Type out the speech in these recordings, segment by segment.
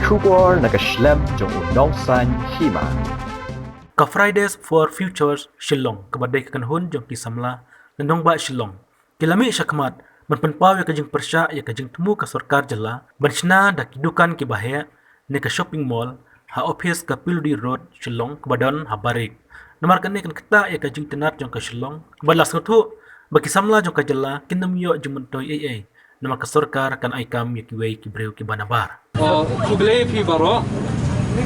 Kubor nakaslab jong udongsan hima. Ka Fridays for Futures Shillong kabadai kakanhun jong kisamla nandong ba Shillong. Kilami siya kamat manpanpaw ya kajing persya ya kajing temu ka sarkar jala banshna da kidukan ki bahaya ne ka shopping mall ha office ka Piludi Road Shillong kabadon ha barik. Namar kan kan kita ya kajing tenat jong ka Shillong balas kutu bagi samla jong ka jala kinam yo jong mentoy ai. Namar ka sarkar kan aikam ya kiwei ki breu ki banabar. Kublai pi baro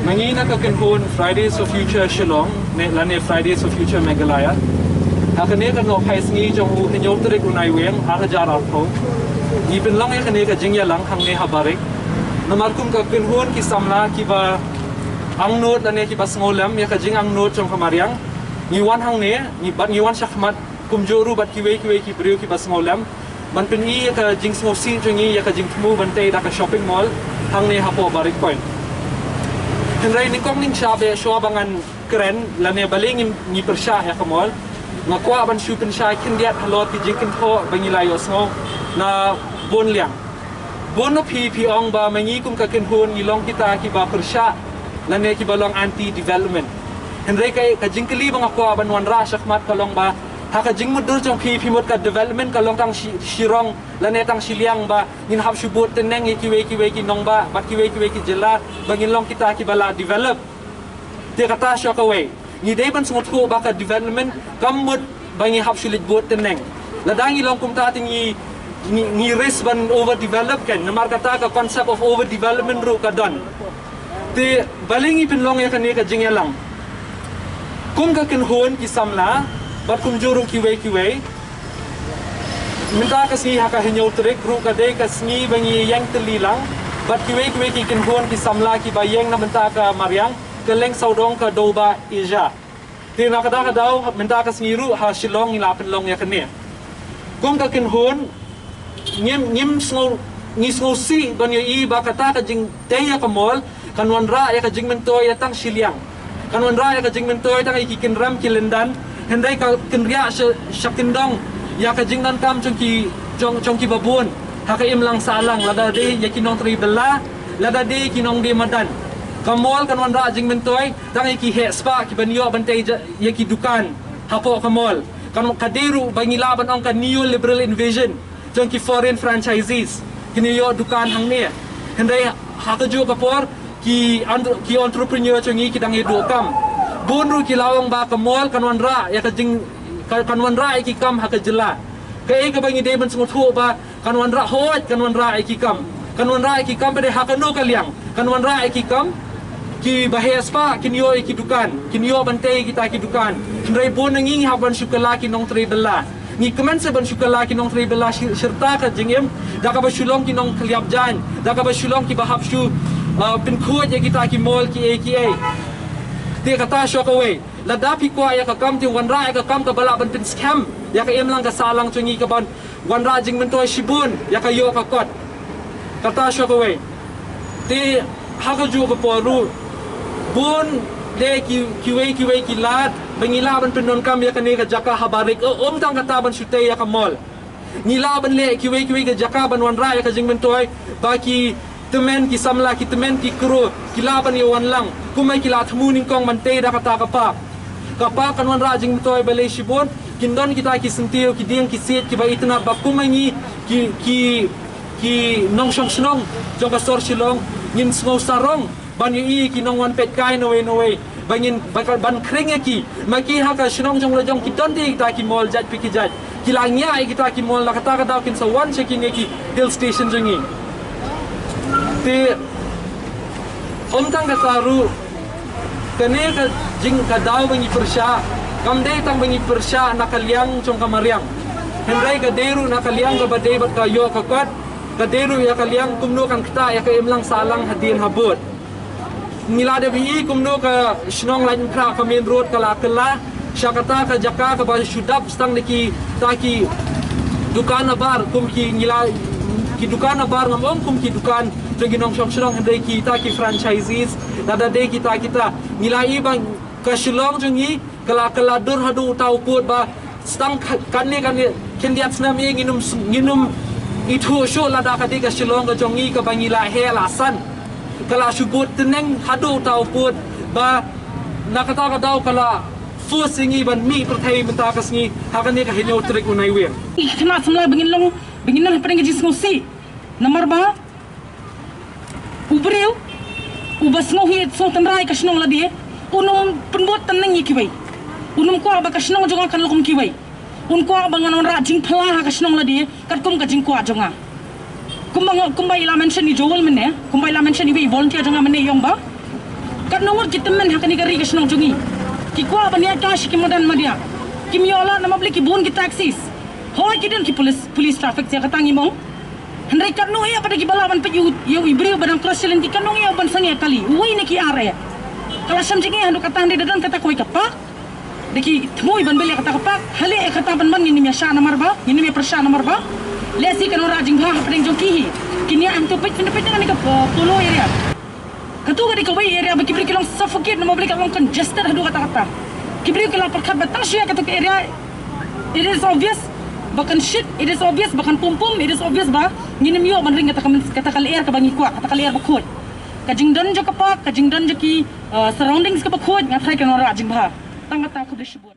mangina ka kanhun Fridays for Future Shillong ne lane Fridays for Future Meghalaya hakane kan no phais ngi jong u hinyo trik unai weng ha hajar artho ibin lang ya kane ka jingya lang hang ne habarik namar kum ka kanhun ki samla ki ba ang not lane ki bas ngolam ya ka jing ang not jong kamariang ni wan hang ne ni bat ni wan shahmat kum joru bat ki ki brio ki bas ngolam ban pen i ka jing smo si jong i ya ka jing tmu ban te da ka shopping mall hang ne ha po barik point Henry ni kong ning shabe bangan keren lane baling ni persya ya kamol ngakwa ban shu pen sha kindiat halot ti jikin tho bangilayo sngo na bon liang bon no pi ong ba mangi kum ka ken hun ni long kita ki ba persya lane ki balong anti development Henry kai ka jingkeli bang akwa ban wan ra shakmat kalong ba ha ka jing mudur jong pi mot ka development kalong tang shirong lane tang siliang ba nin hab shubut teneng ki nong ba bat ki ki jela bangin long kita ki bala develop te kata shock away ni dei ban sungut ko ba ka development kamut bangi hab shulit bot teneng ladangi long kum ta tingi ni risk ban over develop kan namar kata ka concept of over development ru ka don te balingi pin long ya kan ka jing yalang kum ka ken hon ki samla bat kum jurung kiwei minta kasi haka hinyo trik ru ka de kasni bangi yang telilang bat kiwei ki ken hon ki samla ki bayeng na minta ka mariang keleng saudong ka doba ija tina kada daw minta kasni ru ha shilong ila penlong ya kene kum ka ken hon nyim sngo si ban yo i ba kata ka jing teya ka mol kanwan ra ya ka jing mentoy tang shiliang kanwan ra ya ka jing mentoy tang ikikin ram kilendan Henry ka kenria syakindong ya ka jingdan kam chong ki babun ha ka im lang salang lada de ya kinong tri bela lada de kinong de madan kamol kanwan ra jing mentoy tang ki he spa ki banyo bantay ya ki dukan hapo kamol kan kadiru bangilaban ong ka neo liberal invasion chong ki foreign franchisees kiniyo dukan hang ne Henry ha ka ju kapor ki entrepreneur chong ki dang edu kam bunru ki lawang ba kamol kanwan ra ya ka jing kanwan ra ki kam ha ka jela ka e ka bangi de ban sungut ho ba kanwan ra hot kanwan ra ki kam ba de ha ka no ka liang kanwan ra ki kam ki bahes pa kinyo ki dukan kinyo bante kita ki dukan ndrai bon ngi ha ban shukala ki nong tre bela ni kemen se ban shukala ki nong tre bela serta ka jingem da ka ba shulong ki nong kliap jan da ka ba shulong ki ba hap shu pin khuat ya kita ki mol ki dia kata shock away ladapi kwa ya ka kam ti wanra ya ka kam ka bala ban pin scam ya ka emlang ka salang chungi ka ban wanra jing mentoy shibun ya ka yo ka kot kata shock away ti ha ka ju ka poru bun de kiwei ki lat bangila ban pin non kam ya ka ne ka jaka habarik tang kata ban shute ya ka mol ngila ban le kiwei ka jaka ban wanra ya ka jing mentoy baki temen ki samla ki temen ki kru kilaban yo wan lang kumai kila thmu ning kong mante da kata kapa kanwan rajing toy bale shibon kindon kita ki sentiu ki ding ki set ki ba itna ba kumai ni ki nong shong snong jong ka sor shilong nin sngo sarong ban yi ki nong wan pet kai no way bangin ban kring ki maki ha ka snong jong la jong ki don di ta ki mall jat pi ki jat kilangnya kita ki mall la kata kin sa wan chekin ki hill station jongi ti tang ka taru kane ka jing ka daw bangi persya kam de tang bangi persya nakaliang chong kamariang Henry ka deru nakaliang ka bade bat ka yo ka kwat ka deru ya kaliang kumno kan kita ya ka imlang salang hadin habut nila de bi kumno ka shnong lain kra ka main road kala syakata ka jaka ka ba shudap stang neki taki dukan bar kum ki nila ki dukan bar ngom kum ki dukan jogi nong shong Henry kita ki franchisees dada de kita nilai bang ka shilong jongi kala dur hadu tau put ba stang kan ken diat snam ye nginum itu show lada ka de ka shilong ka jongi ka bangila he lasan kala subut teneng hadu tau put ba nakata daw kala force singi ban mi perthai menta kasngi hakan ni ka hinyo trik unai weng Kena semula bengin lang pada ngaji senosi. Nomor ba? Ubreu. Ubas ngohi so tanrai ka snong la dia. Unum penbot teneng yikibai. Unum kwa ba ka snong jonga kan lokum kibai. Un kwa ba nganon ra jing phla ka snong la dia. Kat kum ka jing kwa jonga. Kumbai la mention ni jowal mene. Kumbai la mention ni volunteer jonga mene yong ba. Kat nomor jitemen hakani ka ri ka snong jongi. Ki kwa ba ni ka shikimodan madia. Kimiola nama beli ki bun ki taxis. Hoi kiden ki police traffic sia katangi mong. Hendai kat no ya pada ki balaban pe yu ibreu badang cross challenge kan no ya ban sange kali. Uai ne ki are. Kala sam jinge handu kata ande dadan kata koi kapak. Deki thmoi ban beli kata kapak. Hale kata ban man ni mi sha namar ba. Ni mi persha namar ba. Lesi kan ora jing ha pedeng jong kihi. Kini am tu pet dengan ni ka polo area. Katu ga di ka wai area ba ki beri kilong suffocate nama beli kalong congested handu kata-kata. Kibri kalau perkat batang sya kata ke area. It is obvious bahkan shit, it is obvious bahkan pum it is obvious bah nginem yo ban ring kata kal air ka bangi kwa kata kal air bakhot kajing dan jo kapak kajing dan jo ki surroundings ka bakhot ngathai kan ora jing bah tang kata ku de shibun